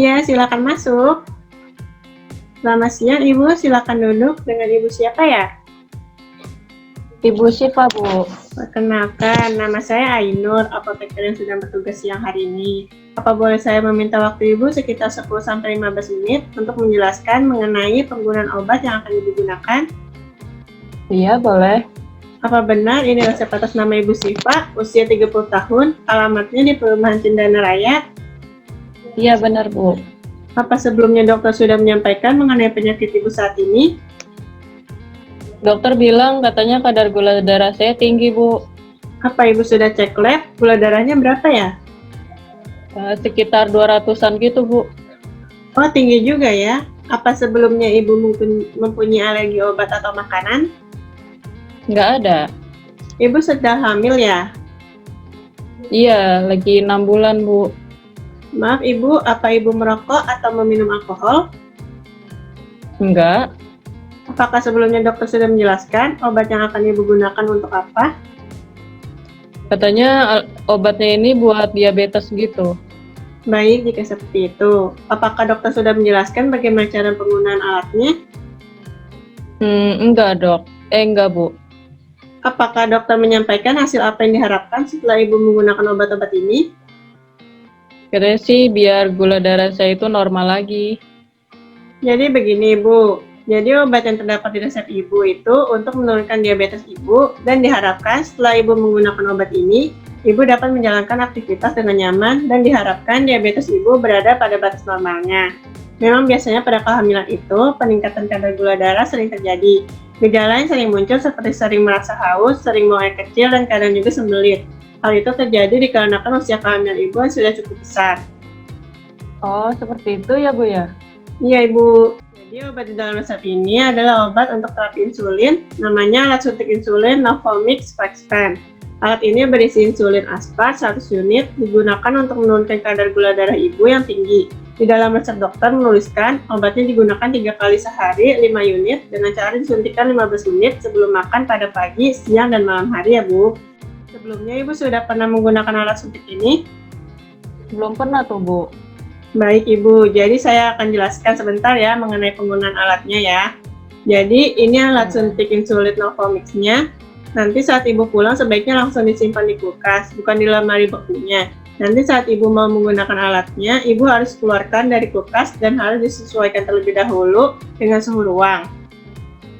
Iya, silakan masuk. Selamat siang, Ibu. Silakan duduk. Dengan Ibu siapa ya? Ibu Syifa, Bu. Perkenalkan, nama saya Ainur, apoteker yang sedang bertugas siang hari ini. Apa boleh saya meminta waktu Ibu sekitar 10-15 menit untuk menjelaskan mengenai penggunaan obat yang akan Ibu gunakan? Iya, boleh. Apa benar ini resep atas nama Ibu Syifa, usia 30 tahun, alamatnya di Perumahan Cendana Raya? Iya, benar, Bu. Apa sebelumnya dokter sudah menyampaikan mengenai penyakit Ibu saat ini? Dokter bilang katanya kadar gula darah saya tinggi, Bu. Apa Ibu sudah cek lab? Gula darahnya berapa ya? Sekitar 200-an gitu, Bu. Oh, tinggi juga ya. Apa sebelumnya Ibu mempunyai alergi obat atau makanan? Nggak ada. Ibu sedang hamil ya? Iya, lagi 6 bulan, Bu. Maaf Ibu, apa Ibu merokok atau meminum alkohol? Enggak. Apakah sebelumnya dokter sudah menjelaskan obat yang akan Ibu gunakan untuk apa? Katanya obatnya ini buat diabetes gitu. Baik, jika seperti itu. Apakah dokter sudah menjelaskan bagaimana cara penggunaan alatnya? Enggak, Dok. Enggak, Bu. Apakah dokter menyampaikan hasil apa yang diharapkan setelah Ibu menggunakan obat-obat ini? Katanya sih biar gula darah saya itu normal lagi. Jadi begini Ibu, jadi obat yang terdapat di resep Ibu itu untuk menurunkan diabetes Ibu dan diharapkan setelah Ibu menggunakan obat ini, Ibu dapat menjalankan aktivitas dengan nyaman dan diharapkan diabetes Ibu berada pada batas normalnya. Memang biasanya pada kehamilan itu, peningkatan kadar gula darah sering terjadi. Gejala yang sering muncul seperti sering merasa haus, sering buang air kecil, dan kadang juga sembelit. Hal itu terjadi dikarenakan usia kehamilan Ibu yang sudah cukup besar. Oh, seperti itu ya, Bu ya? Iya Ibu, jadi obat di dalam resep ini adalah obat untuk terapi insulin, namanya alat suntik insulin Novomix FlexPen. Alat ini berisi insulin aspart 100 unit, digunakan untuk menurunkan kadar gula darah ibu yang tinggi. Di dalam resep dokter menuliskan, obatnya digunakan 3 kali sehari 5 unit dengan cara disuntikkan 15 menit sebelum makan pada pagi, siang, dan malam hari ya Bu. Sebelumnya Ibu sudah pernah menggunakan alat suntik ini? Belum pernah tuh, Bu. Baik Ibu, jadi saya akan jelaskan sebentar ya mengenai penggunaan alatnya ya. Jadi ini alat suntik insulin Novomix-nya. Nanti saat Ibu pulang sebaiknya langsung disimpan di kulkas, bukan di lemari bekunya. Nanti saat Ibu mau menggunakan alatnya, Ibu harus keluarkan dari kulkas dan harus disesuaikan terlebih dahulu dengan suhu ruang.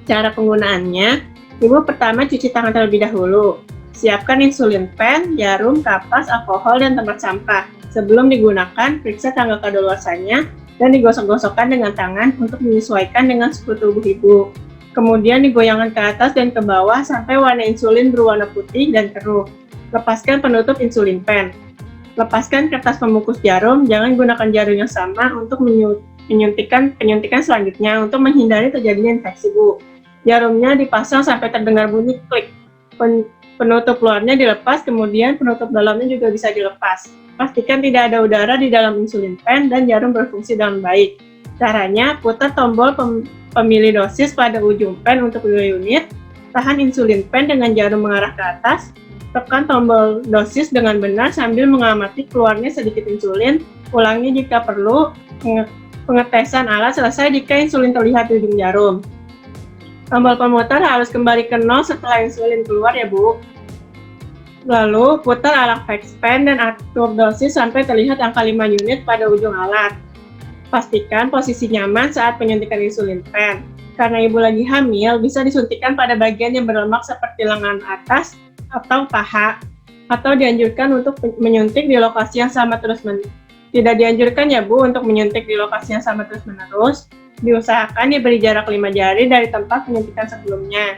Cara penggunaannya, Ibu pertama cuci tangan terlebih dahulu. Siapkan insulin pen, jarum, kapas, alkohol, dan tempat sampah. Sebelum digunakan, periksa tanggal kadaluarsanya dan digosok-gosokkan dengan tangan untuk menyesuaikan dengan suhu tubuh Ibu. Kemudian digoyangkan ke atas dan ke bawah sampai warna insulin berwarna putih dan keruh. Lepaskan penutup insulin pen. Lepaskan kertas pembungkus jarum, jangan gunakan jarum yang sama untuk penyuntikan selanjutnya untuk menghindari terjadinya infeksi Bu. Jarumnya dipasang sampai terdengar bunyi klik. Penutup luarnya dilepas, kemudian penutup dalamnya juga bisa dilepas. Pastikan tidak ada udara di dalam insulin pen dan jarum berfungsi dengan baik. Caranya, putar tombol pemilih dosis pada ujung pen untuk 2 unit, tahan insulin pen dengan jarum mengarah ke atas, tekan tombol dosis dengan benar sambil mengamati keluarnya sedikit insulin, ulangi jika perlu, pengetesan alat selesai jika insulin terlihat di ujung jarum. Tombol pemutar harus kembali ke 0 setelah insulin keluar ya Bu. Lalu putar alat FlexPen dan atur dosis sampai terlihat angka 5 unit pada ujung alat. Pastikan posisi nyaman saat penyuntikan insulin pen. Karena ibu lagi hamil, bisa disuntikkan pada bagian yang berlemak seperti lengan atas atau paha. Atau dianjurkan untuk menyuntik di lokasi yang sama terus-menerus. Tidak dianjurkan ya Bu untuk menyuntik di lokasi yang sama terus-menerus. Diusahakan diberi jarak 5 jari dari tempat penyuntikan sebelumnya.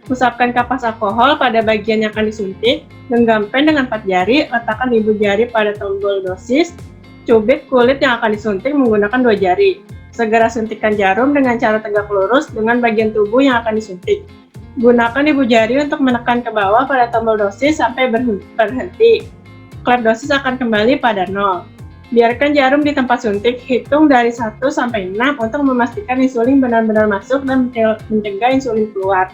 Usapkan kapas alkohol pada bagian yang akan disuntik, genggam pen dengan 4 jari, letakkan ibu jari pada tombol dosis, cubit kulit yang akan disuntik menggunakan 2 jari. Segera suntikkan jarum dengan cara tegak lurus dengan bagian tubuh yang akan disuntik. Gunakan ibu jari untuk menekan ke bawah pada tombol dosis sampai berhenti. Klep dosis akan kembali pada 0. Biarkan jarum di tempat suntik, hitung dari 1 sampai 6 untuk memastikan insulin benar-benar masuk dan mencegah insulin keluar.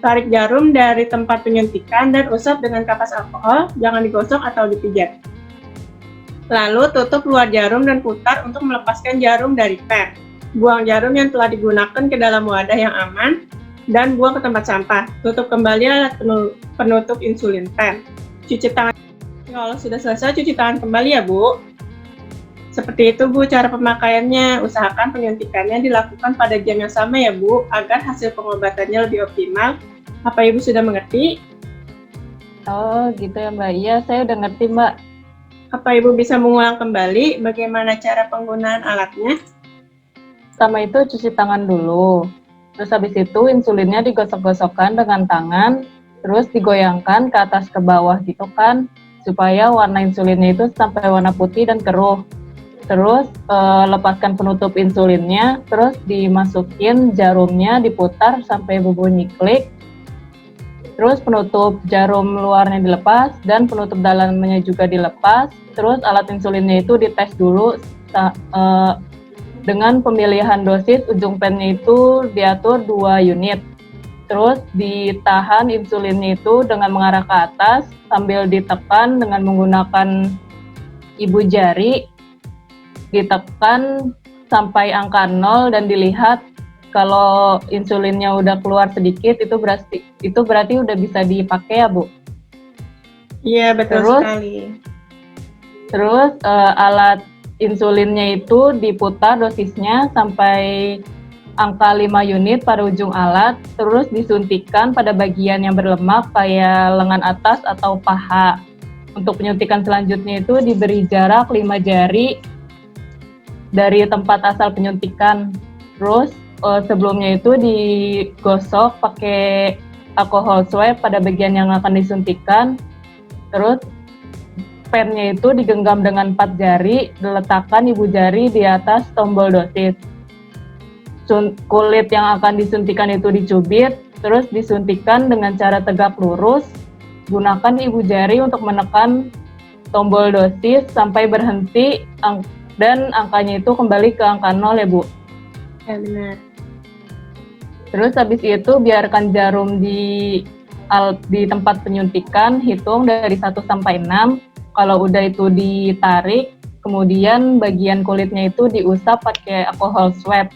Tarik jarum dari tempat penyuntikan dan usap dengan kapas alkohol, jangan digosok atau dipijat. Lalu tutup luar jarum dan putar untuk melepaskan jarum dari pen. Buang jarum yang telah digunakan ke dalam wadah yang aman dan buang ke tempat sampah. Tutup kembali alat penutup insulin pen. Cuci tangan. Kalau sudah selesai, cuci tangan kembali ya, Bu. Seperti itu, Bu, cara pemakaiannya. Usahakan penyuntikannya dilakukan pada jam yang sama ya, Bu, agar hasil pengobatannya lebih optimal. Apa Ibu sudah mengerti? Oh, gitu ya, Mbak. Iya, saya udah ngerti, Mbak. Apa Ibu bisa mengulang kembali bagaimana cara penggunaan alatnya? Pertama itu cuci tangan dulu. Terus habis itu insulinnya digosok-gosokkan dengan tangan, terus digoyangkan ke atas ke bawah gitu kan, supaya warna insulinnya itu sampai warna putih dan keruh. Terus lepaskan penutup insulinnya, terus dimasukin jarumnya, diputar sampai berbunyi klik. Terus penutup jarum luarnya dilepas dan penutup dalamnya juga dilepas. Terus alat insulinnya itu dites dulu dengan pemilihan dosis ujung pennya itu diatur 2 unit. Terus ditahan insulinnya itu dengan mengarah ke atas sambil ditekan dengan menggunakan ibu jari. Ditekan sampai angka 0 dan dilihat kalau insulinnya udah keluar sedikit itu berarti udah bisa dipakai ya, Bu. Iya, betul sekali. Terus alat insulinnya itu diputar dosisnya sampai angka 5 unit pada ujung alat, terus disuntikan pada bagian yang berlemak kayak lengan atas atau paha. Untuk penyuntikan selanjutnya itu diberi jarak 5 jari dari tempat asal penyuntikan. Terus sebelumnya itu digosok pakai alkohol swab pada bagian yang akan disuntikan. Terus pennya itu digenggam dengan 4 jari, diletakkan ibu jari di atas tombol dosis. Kulit yang akan disuntikan itu dicubit, terus disuntikan dengan cara tegak lurus. Gunakan ibu jari untuk menekan tombol dosis sampai berhenti dan angkanya itu kembali ke angka 0 ya, Bu. Ya, benar. Terus habis itu biarkan jarum di tempat penyuntikan, hitung dari 1 sampai 6. Kalau udah itu ditarik, kemudian bagian kulitnya itu diusap pakai alkohol swab.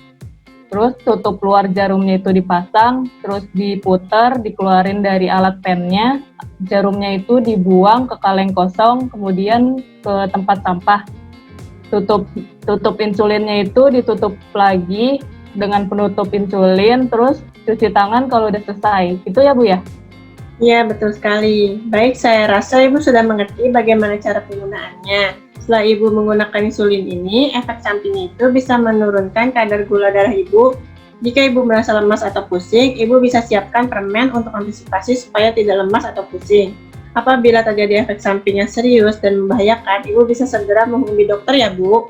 Terus tutup luar jarumnya itu dipasang, terus diputar, dikeluarin dari alat pennya. Jarumnya itu dibuang ke kaleng kosong, kemudian ke tempat sampah. Tutup insulinnya itu ditutup lagi dengan penutup insulin, terus cuci tangan kalau udah selesai. Itu ya, Bu ya? Iya, betul sekali. Baik, saya rasa Ibu sudah mengerti bagaimana cara penggunaannya. Setelah Ibu menggunakan insulin ini, efek sampingnya itu bisa menurunkan kadar gula darah Ibu. Jika Ibu merasa lemas atau pusing, Ibu bisa siapkan permen untuk antisipasi supaya tidak lemas atau pusing. Apabila terjadi efek samping yang serius dan membahayakan, Ibu bisa segera menghubungi dokter ya, Bu.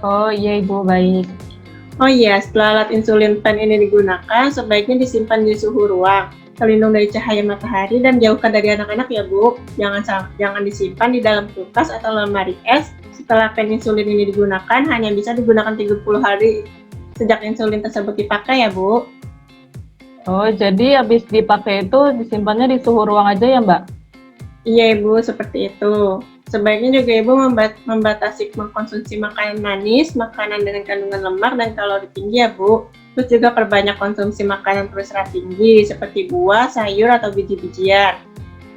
Oh iya, Ibu, baik. Oh iya, setelah alat insulin pen ini digunakan, sebaiknya disimpan di suhu ruang, terlindung dari cahaya matahari dan jauhkan dari anak-anak ya, Bu. Jangan disimpan di dalam kulkas atau lemari es. Setelah pen insulin ini digunakan, hanya bisa digunakan 30 hari sejak insulin tersebut dipakai ya, Bu. Oh, jadi habis dipakai itu disimpannya di suhu ruang aja ya, Mbak? Iya, Ibu, seperti itu. Sebaiknya juga Ibu membatasi mengkonsumsi makanan manis, makanan dengan kandungan lemak dan kalori tinggi ya, Bu. Terus juga perbanyak konsumsi makanan berserat tinggi seperti buah, sayur, atau biji-bijian.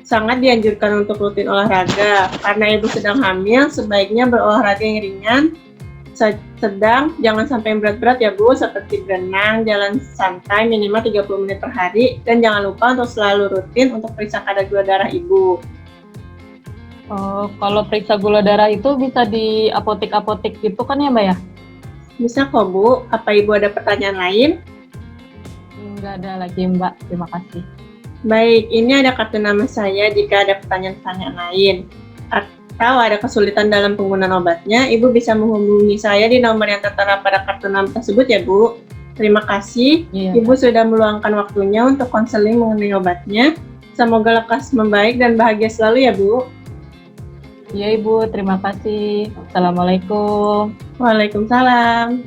Sangat dianjurkan untuk rutin olahraga. Karena Ibu sedang hamil, sebaiknya berolahraga yang ringan, sedang, jangan sampai yang berat-berat ya, Bu, seperti berenang, jalan santai minimal 30 menit per hari, dan jangan lupa untuk selalu rutin untuk periksa kadar gula darah Ibu. Oh, kalau periksa gula darah itu bisa di apotek-apotek gitu kan ya, Mbak ya? Bisa kok, Bu. Apa Ibu ada pertanyaan lain? Enggak ada lagi, Mbak. Terima kasih. Baik, ini ada kartu nama saya jika ada pertanyaan-pertanyaan lain. Atau ada kesulitan dalam penggunaan obatnya, Ibu bisa menghubungi saya di nomor yang tertera pada kartu nama tersebut ya, Bu. Terima kasih. Iya. Ibu sudah meluangkan waktunya untuk konseling mengenai obatnya. Semoga lekas membaik dan bahagia selalu ya, Bu. Iya, Ibu. Terima kasih. Assalamualaikum. Waalaikumsalam.